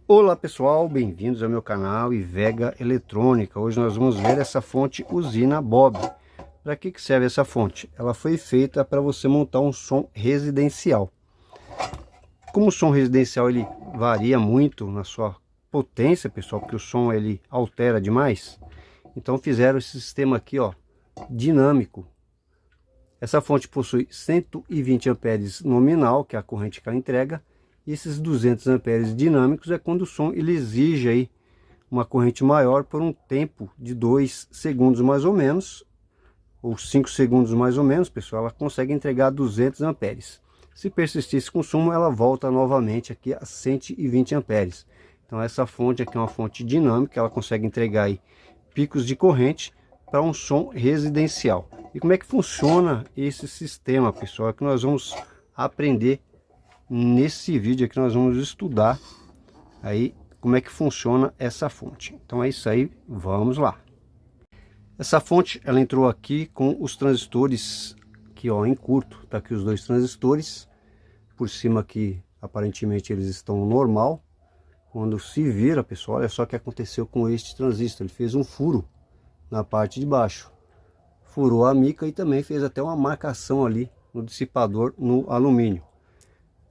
Olá pessoal, bem-vindos ao meu canal Ivega Eletrônica. Hoje nós vamos ver essa fonte usina Bob. Para que serve essa fonte? Ela foi feita para você montar um som residencial. Como o som residencial ele varia muito na sua potência, pessoal, porque o som ele altera demais, então fizeram esse sistema aqui, ó, dinâmico. Essa fonte possui 120 amperes nominal, que é a corrente que ela entrega. E esses 200 amperes dinâmicos é quando o som ele exige aí uma corrente maior por um tempo de 2 segundos mais ou menos, ou 5 segundos mais ou menos, pessoal, ela consegue entregar 200 amperes. Se persistir esse consumo, ela volta novamente aqui a 120 amperes. Então essa fonte aqui é uma fonte dinâmica, ela consegue entregar aí picos de corrente para um som residencial. E como é que funciona esse sistema, pessoal? É que nós vamos aprender nesse vídeo aqui. Nós vamos estudar aí como é que funciona essa fonte. Então é isso aí, vamos lá. Essa fonte ela entrou aqui com os transistores aqui, ó, em curto. Tá aqui os dois transistores por cima aqui, aparentemente eles estão normal. Quando se vira, pessoal, olha só o que aconteceu com este transistor. Ele fez um furo na parte de baixo, furou a mica e também fez até uma marcação ali no dissipador no alumínio.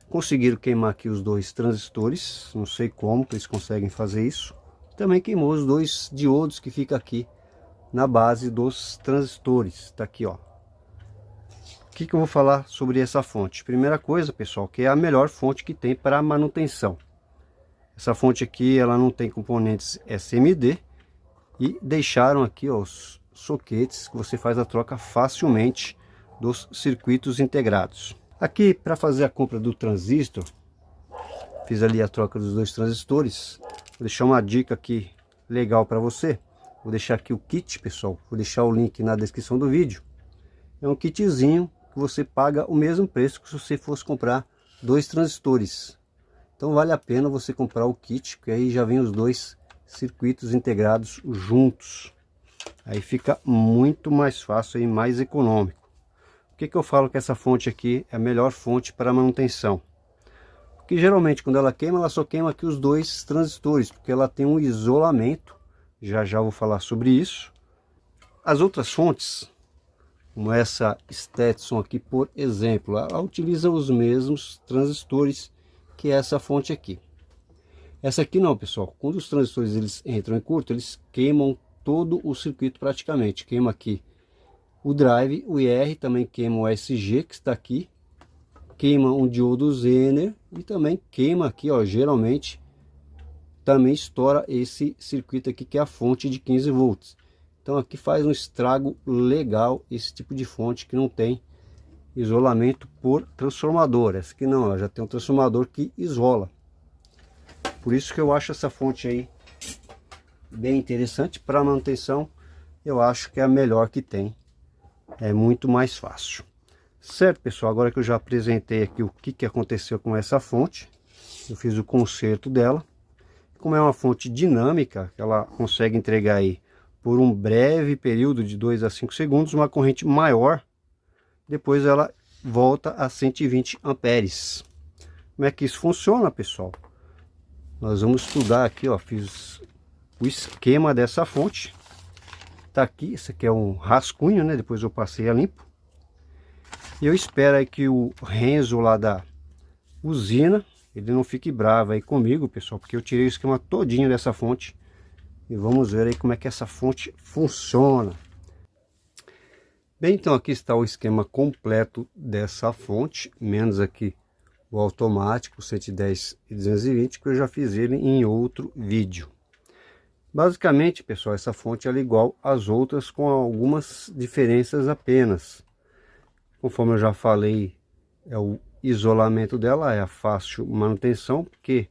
Conseguiram queimar aqui os dois transistores, não sei como que eles conseguem fazer isso. Também queimou os dois diodos que fica aqui na base dos transistores, tá aqui, ó. O que eu vou falar sobre essa fonte? Primeira coisa, pessoal, que é a melhor fonte que tem para manutenção. Essa fonte aqui, ela não tem componentes SMD e deixaram aqui, ó, os soquetes que você faz a troca facilmente dos circuitos integrados. Aqui, para fazer a compra do transistor, fiz ali a troca dos dois transistores. Vou deixar uma dica aqui legal para você. Vou deixar aqui o kit, pessoal. Vou deixar o link na descrição do vídeo. É um kitzinho que você paga o mesmo preço que se você fosse comprar dois transistores. Então vale a pena você comprar o kit, porque aí já vem os dois circuitos integrados juntos. Aí fica muito mais fácil e mais econômico. Por que eu falo que essa fonte aqui é a melhor fonte para manutenção? Porque geralmente quando ela queima, ela só queima aqui os dois transistores, porque ela tem um isolamento. Já já vou falar sobre isso. As outras fontes, como essa Stetson aqui, por exemplo, ela utiliza os mesmos transistores que essa fonte aqui. Essa aqui não, pessoal. Quando os transistores eles entram em curto, eles queimam todo o circuito praticamente. Queima aqui o drive, o IR, também queima o SG que está aqui. Queima um diodo Zener e também queima aqui, ó, geralmente também estoura esse circuito aqui que é a fonte de 15 volts. Então aqui faz um estrago legal esse tipo de fonte que não tem isolamento por transformador. Essa aqui não, ela já tem um transformador que isola. Por isso que eu acho essa fonte aí bem interessante para manutenção. Eu acho que é a melhor que tem. É muito mais fácil. Certo, pessoal? Agora que eu já apresentei aqui o que aconteceu com essa fonte, eu fiz o conserto dela. Como é uma fonte dinâmica, ela consegue entregar aí por um breve período de 2 a 5 segundos uma corrente maior. Depois ela volta a 120 amperes. Como é que isso funciona, pessoal? Nós vamos estudar aqui, ó, fiz o esquema dessa fonte. Tá aqui, isso aqui é um rascunho, né? Depois eu passei a limpo. E eu espero aí que o Renzo lá da usina, ele não fique bravo aí comigo, pessoal, porque eu tirei o esquema todinho dessa fonte. E vamos ver aí como é que essa fonte funciona. Bem, então aqui está o esquema completo dessa fonte, menos aqui o automático 110 e 220, que eu já fiz ele em outro vídeo. Basicamente, pessoal, essa fonte ela é igual às outras, com algumas diferenças apenas. Conforme eu já falei, é o isolamento dela, é a fácil manutenção, porque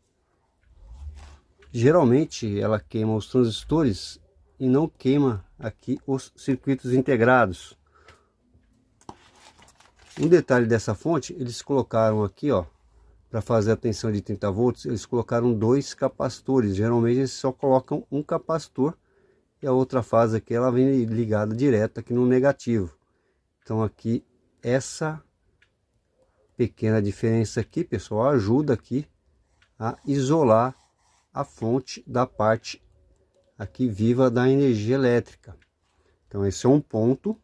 geralmente ela queima os transistores e não queima aqui os circuitos integrados. Um detalhe dessa fonte, eles colocaram aqui, ó, para fazer a tensão de 30 volts, eles colocaram dois capacitores. Geralmente eles só colocam um capacitor e a outra fase aqui ela vem ligada direto aqui no negativo. Então aqui essa pequena diferença aqui, pessoal, ajuda aqui a isolar a fonte da parte aqui viva da energia elétrica. Então esse é um ponto.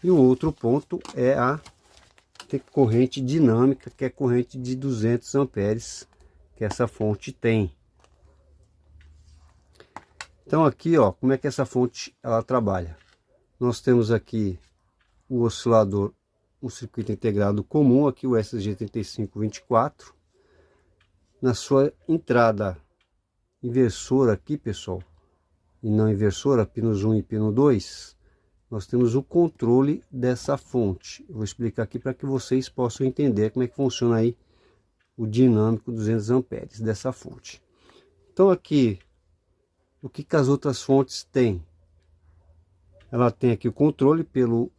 E o outro ponto é a corrente dinâmica, que é corrente de 200 amperes que essa fonte tem. Então aqui, ó, como é que essa fonte ela trabalha? Nós temos aqui o oscilador, um circuito integrado comum, aqui o SG3524. Na sua entrada inversora aqui, pessoal, e não inversora, pinos 1 e pino 2, nós temos o controle dessa fonte. Eu vou explicar aqui para que vocês possam entender como é que funciona aí o dinâmico 200 amperes dessa fonte. Então aqui, o que as outras fontes têm? Ela tem aqui o controle pelo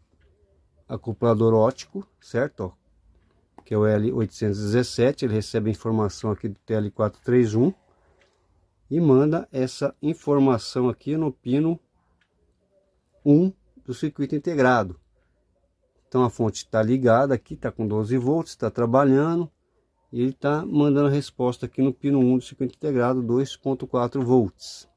acoplador óptico, certo? Ó, que é o L817, ele recebe a informação aqui do TL431 e manda essa informação aqui no pino 1 do circuito integrado. Então a fonte está ligada aqui, está com 12 volts, está trabalhando, e ele está mandando a resposta aqui no pino 1 do circuito integrado, 2.4 volts.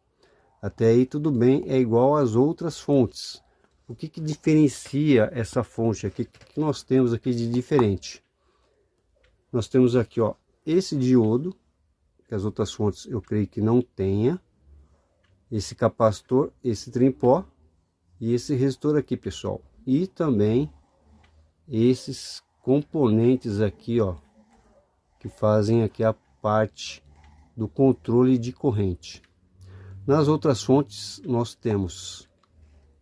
Até aí tudo bem, é igual às outras fontes. O que diferencia essa fonte aqui? O que nós temos aqui de diferente? Nós temos aqui, ó, esse diodo, que as outras fontes eu creio que não tenha, esse capacitor, esse tripó e esse resistor aqui, pessoal. E também esses componentes aqui, ó, que fazem aqui a parte do controle de corrente. Nas outras fontes nós temos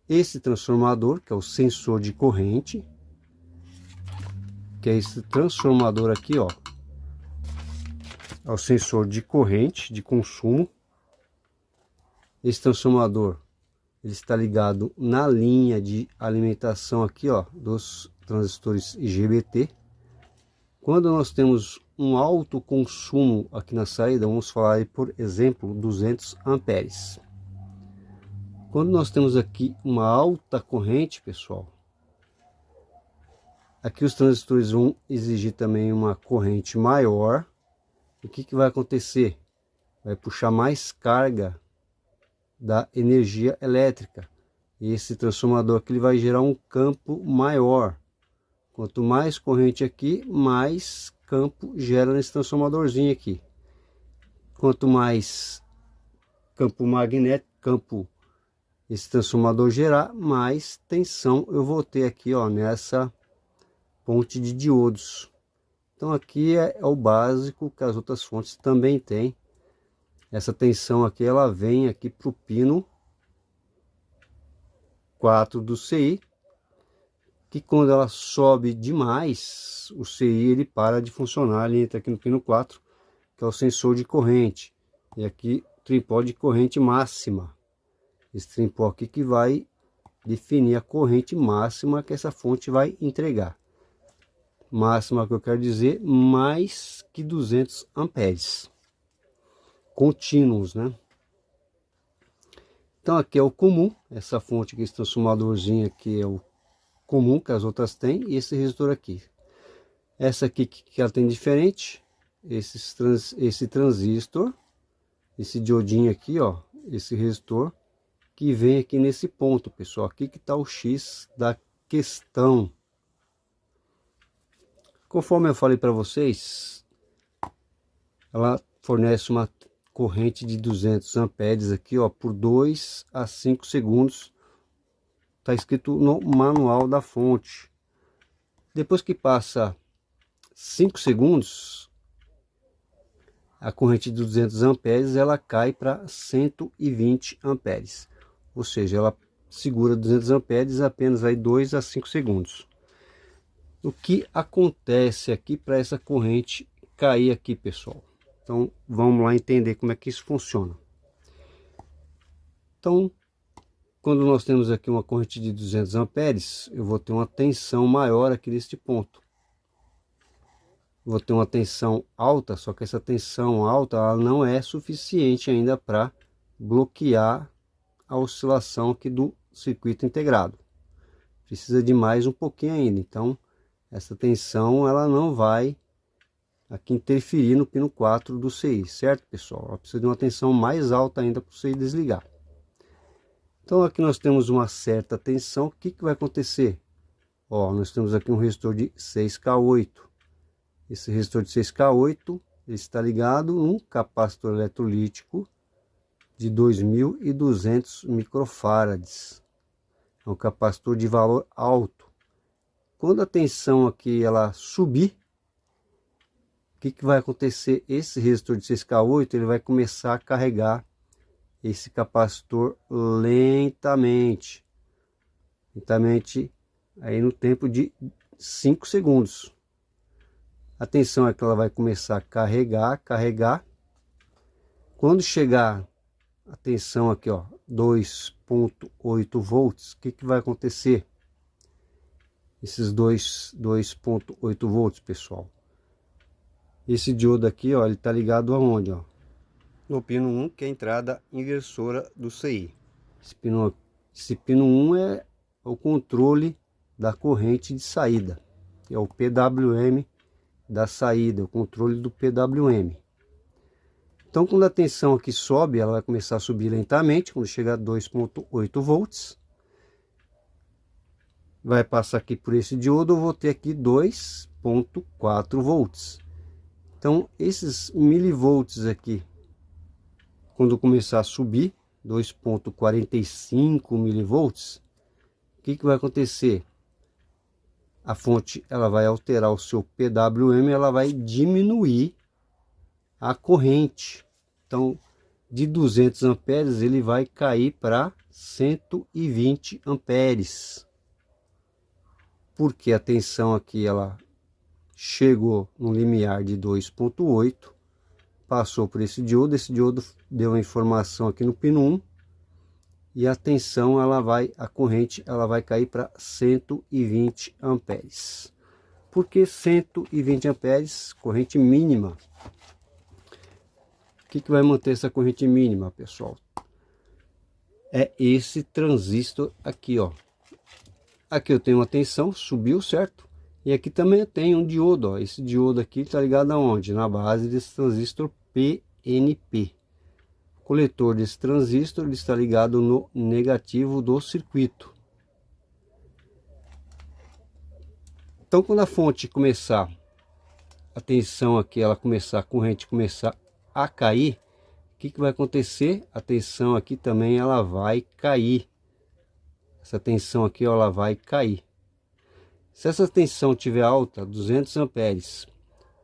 esse transformador, que é o sensor de corrente, que é esse transformador aqui, ó, é o sensor de corrente de consumo. Esse transformador ele está ligado na linha de alimentação aqui, ó, dos transistores IGBT. Quando nós temos um alto consumo aqui na saída, vamos falar aí, por exemplo, 200 amperes. Quando nós temos aqui uma alta corrente, pessoal, aqui os transistores vão exigir também uma corrente maior. O que vai acontecer? Vai puxar mais carga da energia elétrica. E esse transformador aqui ele vai gerar um campo maior. Quanto mais corrente aqui, mais campo gera nesse transformadorzinho aqui. Quanto mais campo magnético, esse transformador gerar, mais tensão eu vou ter aqui, ó, nessa ponte de diodos. Então aqui é o básico que as outras fontes também têm. Essa tensão aqui ela vem aqui para o pino 4 do CI, que quando ela sobe demais, o CI ele para de funcionar, ele entra aqui no pino 4, que é o sensor de corrente. E aqui tripó de corrente máxima. Esse tripó aqui que vai definir a corrente máxima que essa fonte vai entregar. Máxima que eu quero dizer, mais que 200 amperes. Contínuos, né? Então aqui é o comum, essa fonte aqui, esse transformadorzinho aqui é o comum que as outras têm, e esse resistor aqui. Essa aqui que ela tem diferente, esse transistor, esse diodinho aqui, ó, esse resistor, que vem aqui nesse ponto, pessoal. Aqui que está o X da questão. Conforme eu falei para vocês, ela fornece uma corrente de 200 amperes aqui, ó, por 2 a 5 segundos. Está escrito no manual da fonte. Depois que passa 5 segundos, a corrente de 200 amperes ela cai para 120 amperes. Ou seja, ela segura 200 amperes apenas aí 2 a 5 segundos. O que acontece aqui para essa corrente cair aqui, pessoal? Então vamos lá entender como é que isso funciona. Então, quando nós temos aqui uma corrente de 200 amperes, eu vou ter uma tensão maior aqui neste ponto. Vou ter uma tensão alta, só que essa tensão alta ela não é suficiente ainda para bloquear a oscilação aqui do circuito integrado. Precisa de mais um pouquinho ainda. Então essa tensão ela não vai aqui interferir no pino 4 do CI, certo, pessoal? Ela precisa de uma tensão mais alta ainda para o CI desligar. Então aqui nós temos uma certa tensão. O que vai acontecer? Ó, nós temos aqui um resistor de 6K8. Esse resistor de 6K8 ele está ligado num capacitor eletrolítico de 2.200 microfarads. É um capacitor de valor alto. Quando a tensão aqui ela subir, o que vai acontecer? Esse resistor de 6K8 ele vai começar a carregar esse capacitor lentamente. Lentamente aí no tempo de 5 segundos. A tensão é que ela vai começar a carregar. Quando chegar a tensão aqui, ó, 2.8 volts, o que vai acontecer? Esses 2.8 volts, pessoal. Esse diodo aqui, ó, ele tá ligado aonde, ó? No pino 1, que é a entrada inversora do CI. Esse pino 1 é o controle da corrente de saída, que é o PWM da saída, o controle do PWM. Então quando a tensão aqui sobe, ela vai começar a subir lentamente. Quando chegar a 2.8 volts, vai passar aqui por esse diodo, eu vou ter aqui 2.4 volts. Então esses milivolts aqui, quando começar a subir 2.45 milivolts, o que vai acontecer? A fonte ela vai alterar o seu PWM, ela vai diminuir a corrente. Então de 200 amperes ele vai cair para 120 amperes. Porque a tensão aqui ela chegou no limiar de 2.8, passou por esse diodo deu a informação aqui no pino 1 e a tensão a corrente ela vai cair para 120 amperes. Por que 120 amperes? Corrente mínima. O que vai manter essa corrente mínima, pessoal? É esse transistor aqui, ó. Aqui eu tenho uma tensão, subiu, certo? E aqui também eu tenho um diodo, ó. Esse diodo aqui está ligado aonde? Na base desse transistor PNP. O coletor desse transistor ele está ligado no negativo do circuito. Então quando a fonte começar, a tensão aqui, ela começar, a corrente começar a cair, o que vai acontecer? A tensão aqui também ela vai cair. Essa tensão aqui, ó, ela vai cair. Se essa tensão tiver alta, 200 amperes,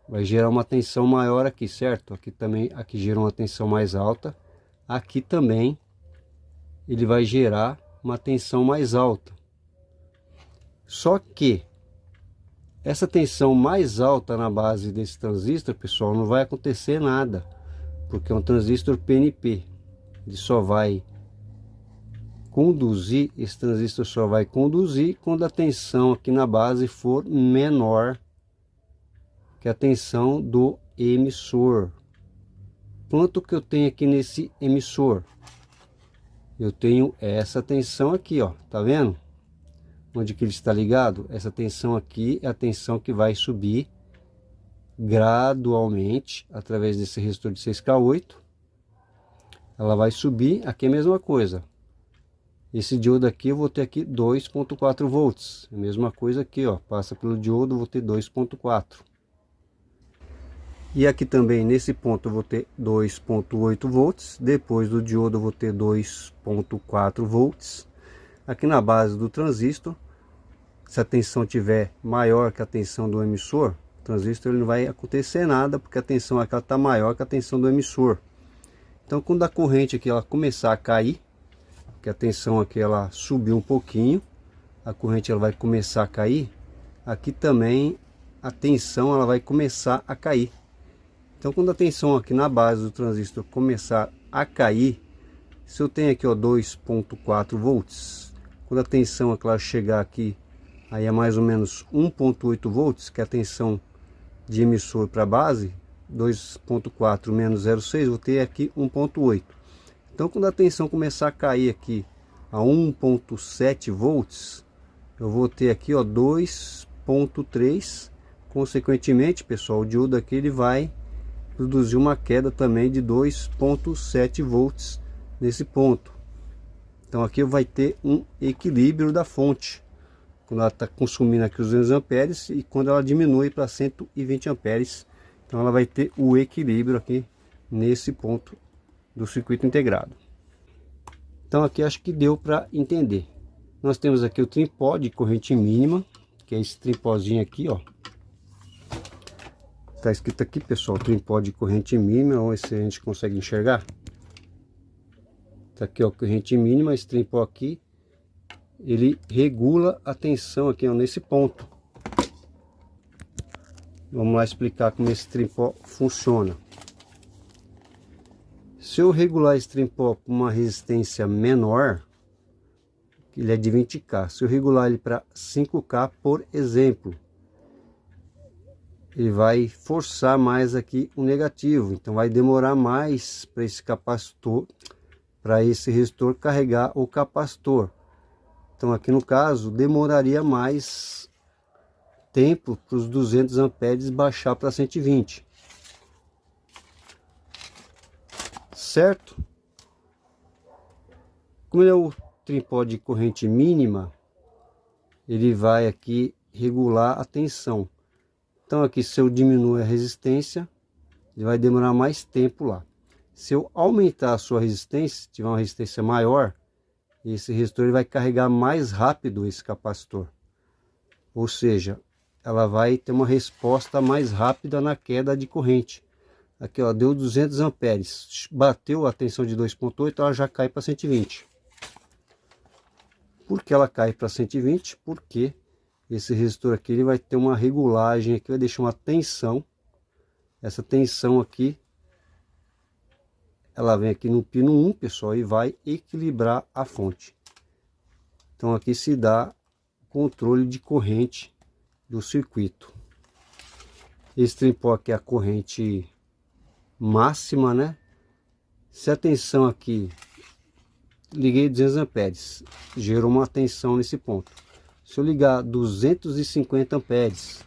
vai gerar uma tensão maior aqui, certo? Aqui também, aqui gera uma tensão mais alta. Aqui também ele vai gerar uma tensão mais alta. Só que essa tensão mais alta na base desse transistor, pessoal, não vai acontecer nada, porque é um transistor PNP. Ele só vai conduzir, esse transistor só vai conduzir quando a tensão aqui na base for menor que a tensão do emissor. Quanto que eu tenho aqui nesse emissor? Eu tenho essa tensão aqui, ó, tá vendo? Onde que ele está ligado? Essa tensão aqui é a tensão que vai subir gradualmente através desse resistor de 6K8. Ela vai subir, aqui é a mesma coisa. Esse diodo aqui eu vou ter aqui 2.4 volts. A mesma coisa aqui, ó, passa pelo diodo, eu vou ter 2.4. E aqui também nesse ponto eu vou ter 2.8 volts. Depois do diodo eu vou ter 2.4 volts. Aqui na base do transistor, se a tensão tiver maior que a tensão do emissor, o transistor ele não vai acontecer nada, porque a tensão aqui está maior que a tensão do emissor. Então quando a corrente aqui ela começar a cair, que a tensão aqui ela subiu um pouquinho, a corrente ela vai começar a cair, aqui também a tensão ela vai começar a cair. Então quando a tensão aqui na base do transistor começar a cair, se eu tenho aqui, ó, 2.4 volts, quando a tensão aqui ela chegar aqui, aí é mais ou menos 1.8 volts, que é a tensão de emissor para base, 2.4 menos 0,6, vou ter aqui 1.8. Então quando a tensão começar a cair aqui a 1.7 volts, eu vou ter aqui, ó, 2.3 Consequentemente, pessoal, o diodo aqui ele vai produzir uma queda também de 2,7 volts nesse ponto. Então aqui vai ter um equilíbrio da fonte, quando ela está consumindo aqui os 200 amperes e quando ela diminui para 120 amperes. Então ela vai ter o equilíbrio aqui nesse ponto do circuito integrado. Então aqui acho que deu para entender. Nós temos aqui o tripó de corrente mínima, que é esse tripózinho aqui, ó. Tá escrito aqui, pessoal, tripó de corrente mínima. Vamos ver se a gente consegue enxergar. Tá aqui, ó, corrente mínima. Esse tripó aqui, ele regula a tensão aqui, ó, nesse ponto. Vamos lá explicar como esse tripó funciona. Se eu regular esse tripó com uma resistência menor, ele é de 20K. Se eu regular ele para 5K, por exemplo, ele vai forçar mais aqui o negativo. Então vai demorar mais para esse capacitor, para esse resistor carregar o capacitor. Então aqui no caso, demoraria mais tempo para os 200 amperes baixar para 120. Certo? Como ele é o tripó de corrente mínima, ele vai aqui regular a tensão. Então aqui, se eu diminuir a resistência, ele vai demorar mais tempo lá. Se eu aumentar a sua resistência, tiver uma resistência maior, esse resistor ele vai carregar mais rápido esse capacitor. Ou seja, ela vai ter uma resposta mais rápida na queda de corrente. Aqui, ó, deu 200 amperes, bateu a tensão de 2,8, ela já cai para 120. Por que ela cai para 120? Porque esse resistor aqui ele vai ter uma regulagem aqui, vai deixar uma tensão. Essa tensão aqui, ela vem aqui no pino 1, pessoal, e vai equilibrar a fonte. Então aqui se dá controle de corrente do circuito. Esse tripó aqui é a corrente máxima, né? Se a tensão aqui, liguei 200 amperes, gerou uma tensão nesse ponto. Se eu ligar 250 amperes,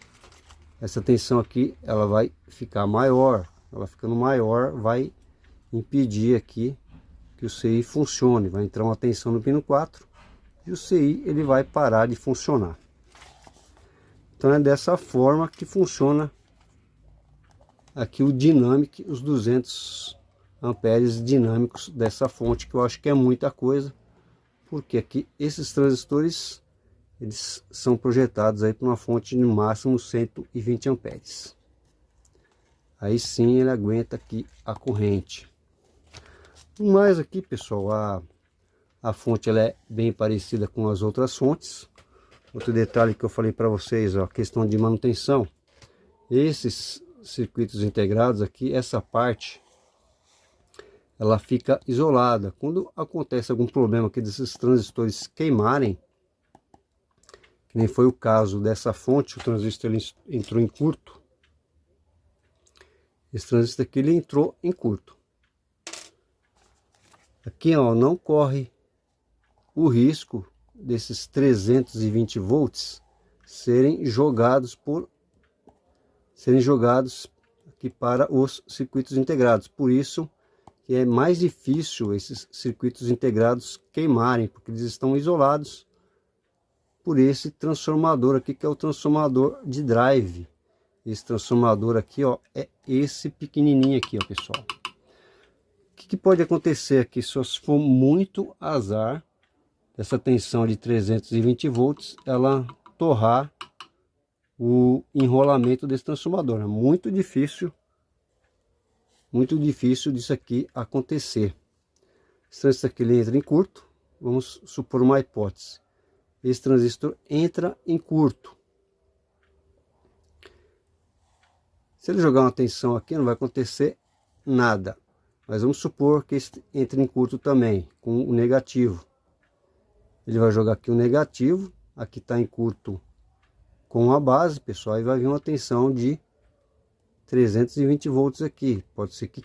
essa tensão aqui ela vai ficar maior. Ela ficando maior vai impedir aqui que o CI funcione. Vai entrar uma tensão no pino 4 e o CI ele vai parar de funcionar. Então é dessa forma que funciona aqui o Dynamic, os 200 amperes dinâmicos dessa fonte, que eu acho que é muita coisa, porque aqui esses transistores eles são projetados aí para uma fonte no máximo 120 amperes. Aí sim ele aguenta aqui a corrente. Mas aqui, pessoal, a fonte ela é bem parecida com as outras fontes. Outro detalhe que eu falei para vocês, ó, a questão de manutenção. Esses circuitos integrados aqui, essa parte ela fica isolada. Quando acontece algum problema aqui desses transistores queimarem, que nem foi o caso dessa fonte, o transistor ele entrou em curto. Esse transistor aqui ele entrou em curto. Aqui, ó, não corre o risco desses 320 volts serem jogados aqui para os circuitos integrados. Por isso que é mais difícil esses circuitos integrados queimarem, porque eles estão isolados por esse transformador aqui, que é o transformador de drive. Esse transformador aqui, ó, é esse pequenininho aqui, ó, pessoal. O que pode acontecer aqui, se for muito azar, essa tensão de 320 volts, ela torrar o enrolamento desse transformador. É muito difícil disso aqui acontecer. Esse transistor aqui ele entra em curto. Vamos supor uma hipótese. Esse transistor entra em curto. Se ele jogar uma tensão aqui, não vai acontecer nada. Mas vamos supor que esse entre em curto também, com o negativo. Ele vai jogar aqui o negativo, aqui está em curto com a base, pessoal, e vai vir uma tensão de 320 volts aqui. Pode ser que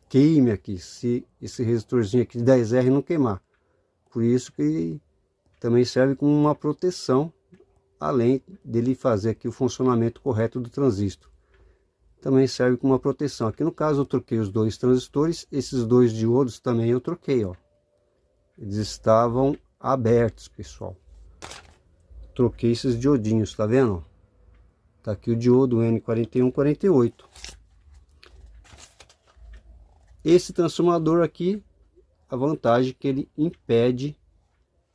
queime aqui, se esse resistorzinho aqui de 10R não queimar. Por isso que também serve como uma proteção além dele fazer aqui o funcionamento correto do transistor. Também serve como uma proteção. Aqui no caso eu troquei os dois transistores, esses dois diodos também eu troquei, ó. Eles estavam abertos, pessoal. Troquei esses diodinhos, tá vendo? Tá aqui o diodo N4148. Esse transformador aqui, a vantagem é que ele impede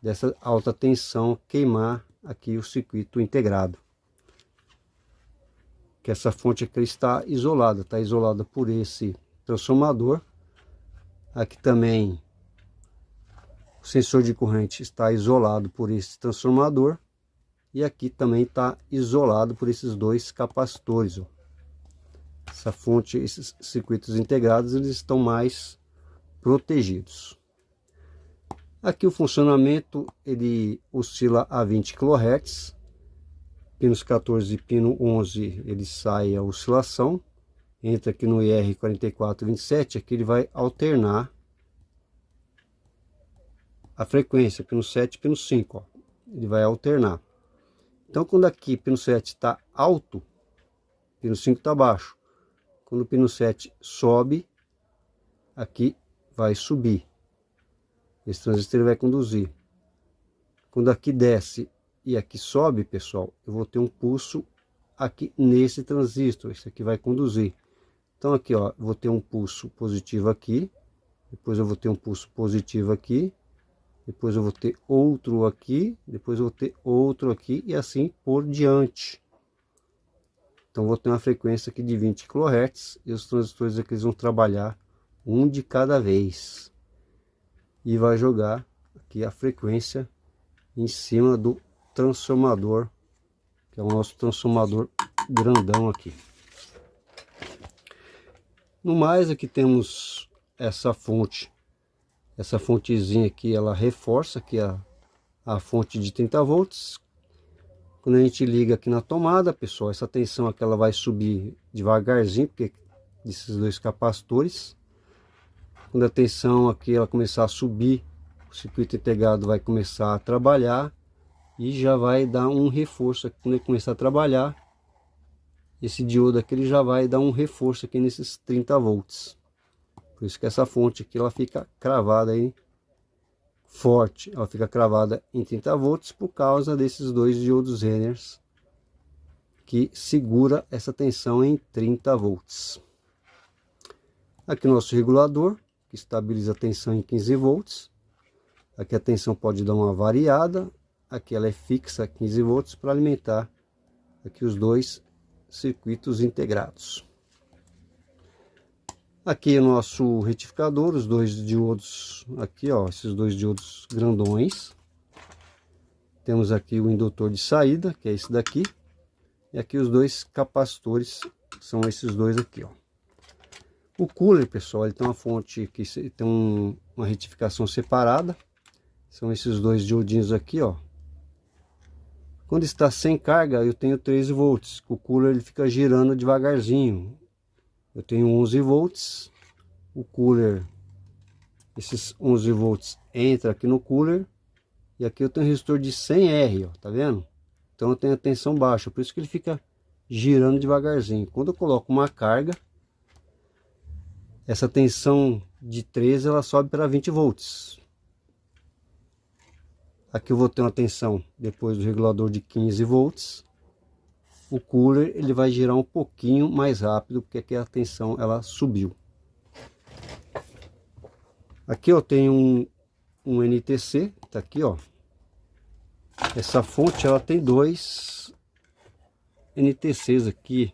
dessa alta tensão queimar aqui o circuito integrado. Que essa fonte aqui está isolada por esse transformador. Aqui também o sensor de corrente está isolado por esse transformador. E aqui também está isolado por esses dois capacitores, ó. Essa fonte, esses circuitos integrados, eles estão mais protegidos. Aqui o funcionamento, ele oscila a 20 kHz. Pinos 14 e pino 11, ele sai a oscilação. Entra aqui no IR4427, aqui ele vai alternar a frequência, pino 7 e pino 5, ó. Ele vai alternar. Então, quando aqui pino 7 está alto, pino 5 está baixo. Quando o pino 7 sobe, aqui vai subir. Esse transistor vai conduzir. Quando aqui desce e aqui sobe, pessoal, eu vou ter um pulso aqui nesse transistor. Esse aqui vai conduzir. Então, aqui, ó, eu vou ter um pulso positivo aqui. Depois eu vou ter um pulso positivo aqui. Depois eu vou ter outro aqui, depois eu vou ter outro aqui e assim por diante. Então vou ter uma frequência aqui de 20 kHz e os transistores aqui eles vão trabalhar um de cada vez. E vai jogar aqui a frequência em cima do transformador, que é o nosso transformador grandão aqui. No mais, aqui temos essa fonte. Essa fontezinha aqui, ela reforça aqui a fonte de 30 volts. Quando a gente liga aqui na tomada, pessoal, essa tensão aqui ela vai subir devagarzinho, porque desses dois capacitores. Quando a tensão aqui ela começar a subir, o circuito integrado vai começar a trabalhar e já vai dar um reforço aqui. Quando ele começar a trabalhar, esse diodo aqui ele já vai dar um reforço aqui nesses 30 volts. Por isso que essa fonte aqui ela fica cravada aí forte, ela fica cravada em 30 volts por causa desses dois diodos Zenners que segura essa tensão em 30 volts. Aqui o nosso regulador que estabiliza a tensão em 15 volts. Aqui a tensão pode dar uma variada, aqui ela é fixa 15 volts para alimentar aqui os dois circuitos integrados. Aqui o nosso retificador, os dois diodos aqui, ó, esses dois diodos grandões. Temos aqui o indutor de saída, que é esse daqui. E aqui os dois capacitores, são esses dois aqui, ó. O cooler, pessoal, ele tem uma fonte que tem uma retificação separada. São esses dois diodinhos aqui, ó. Quando está sem carga, eu tenho 13 volts. O cooler ele fica girando devagarzinho. Eu tenho 11 volts, o cooler, esses 11 volts entra aqui no cooler, e aqui eu tenho um resistor de 100R, ó, tá vendo? Então eu tenho a tensão baixa, por isso que ele fica girando devagarzinho. Quando eu coloco uma carga, essa tensão de 13 ela sobe para 20 volts. Aqui eu vou ter uma tensão depois do regulador de 15 volts. O cooler ele vai girar um pouquinho mais rápido, porque aqui a tensão ela subiu. Aqui eu tenho um NTC, tá aqui, ó. Essa fonte ela tem dois NTCs aqui.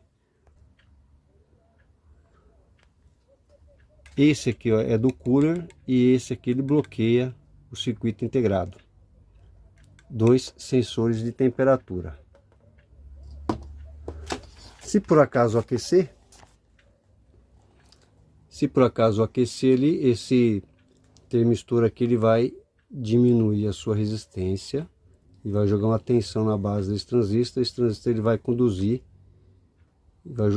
Esse aqui, ó, é do cooler e esse aqui ele bloqueia o circuito integrado. Dois sensores de temperatura. Se por acaso aquecer ali, esse termistor aqui ele vai diminuir a sua resistência e vai jogar uma tensão na base desse transistor. Esse transistor ele vai conduzir, vai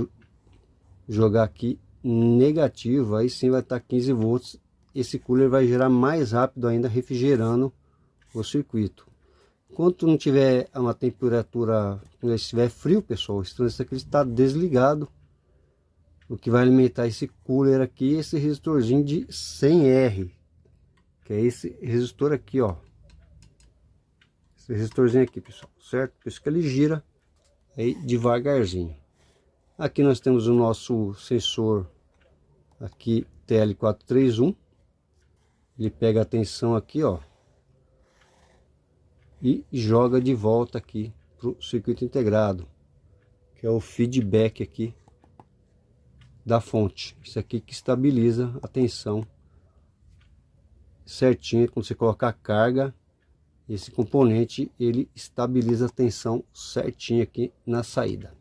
jogar aqui negativo, aí sim vai estar 15 volts. Esse cooler vai gerar mais rápido ainda, refrigerando o circuito. Enquanto não tiver uma temperatura, quando ele estiver frio, pessoal, esse transistor aqui está desligado. O que vai alimentar esse cooler aqui, esse resistorzinho de 100R, que é esse resistor aqui, ó. Esse resistorzinho aqui, pessoal, certo? Por isso que ele gira aí devagarzinho. Aqui nós temos o nosso sensor aqui TL431. Ele pega a tensão aqui, ó, e joga de volta aqui para o circuito integrado, que é o feedback aqui da fonte. Isso aqui que estabiliza a tensão certinho. Quando você coloca a carga, esse componente ele estabiliza a tensão certinho aqui na saída.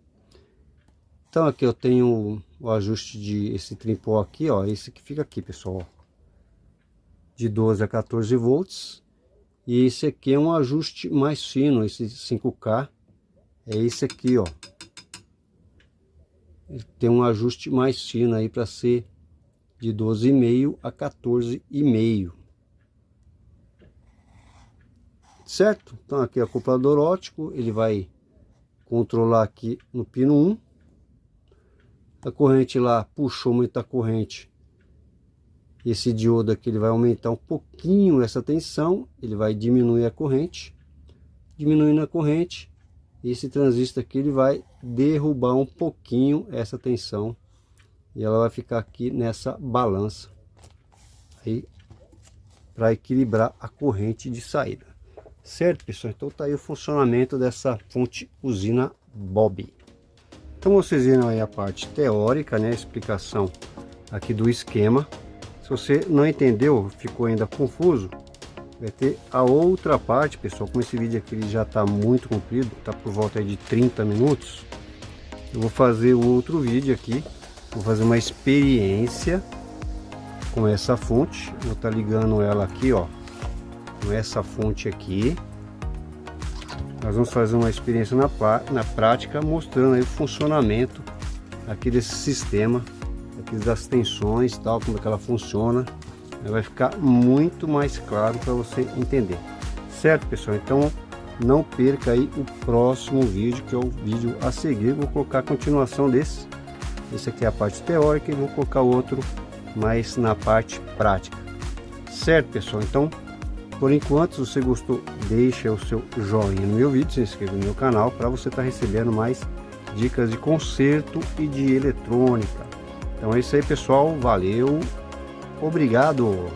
Então aqui eu tenho o ajuste de esse trimpó aqui, ó, esse que fica aqui, pessoal, ó, de 12 a 14 volts. E esse aqui é um ajuste mais fino, esse 5K é esse aqui, ó. Ele tem um ajuste mais fino aí para ser de 12,5 a 14,5. Certo? Então aqui é o acoplador óptico, ele vai controlar aqui no pino 1. A corrente lá puxou muita corrente. Esse diodo aqui ele vai aumentar um pouquinho essa tensão, ele vai diminuir a corrente. Diminuindo a corrente, esse transistor aqui ele vai derrubar um pouquinho essa tensão e ela vai ficar aqui nessa balança aí para equilibrar a corrente de saída. Certo, pessoal? Então tá aí o funcionamento dessa fonte usina Bob. Então vocês viram aí a parte teórica, né, a explicação aqui do esquema. Se você não entendeu, ficou ainda confuso, vai ter a outra parte, pessoal. Como esse vídeo aqui ele já está muito comprido, está por volta de 30 minutos, eu vou fazer o outro vídeo aqui, vou fazer uma experiência com essa fonte. Vou estar ligando ela aqui, ó, com essa fonte aqui. Nós vamos fazer uma experiência na prática, mostrando aí o funcionamento aqui desse sistema, aqui das tensões e tal, como é que ela funciona. Vai ficar muito mais claro para você entender, certo, pessoal? Então não perca aí o próximo vídeo, que é o vídeo a seguir. Vou colocar a continuação desse. Esse aqui é a parte teórica e vou colocar outro mais na parte prática, certo, pessoal? Então, por enquanto, se você gostou, deixa o seu joinha no meu vídeo, se inscreva no meu canal para você estar recebendo mais dicas de conserto e de eletrônica. Então é isso aí, pessoal, valeu, obrigado!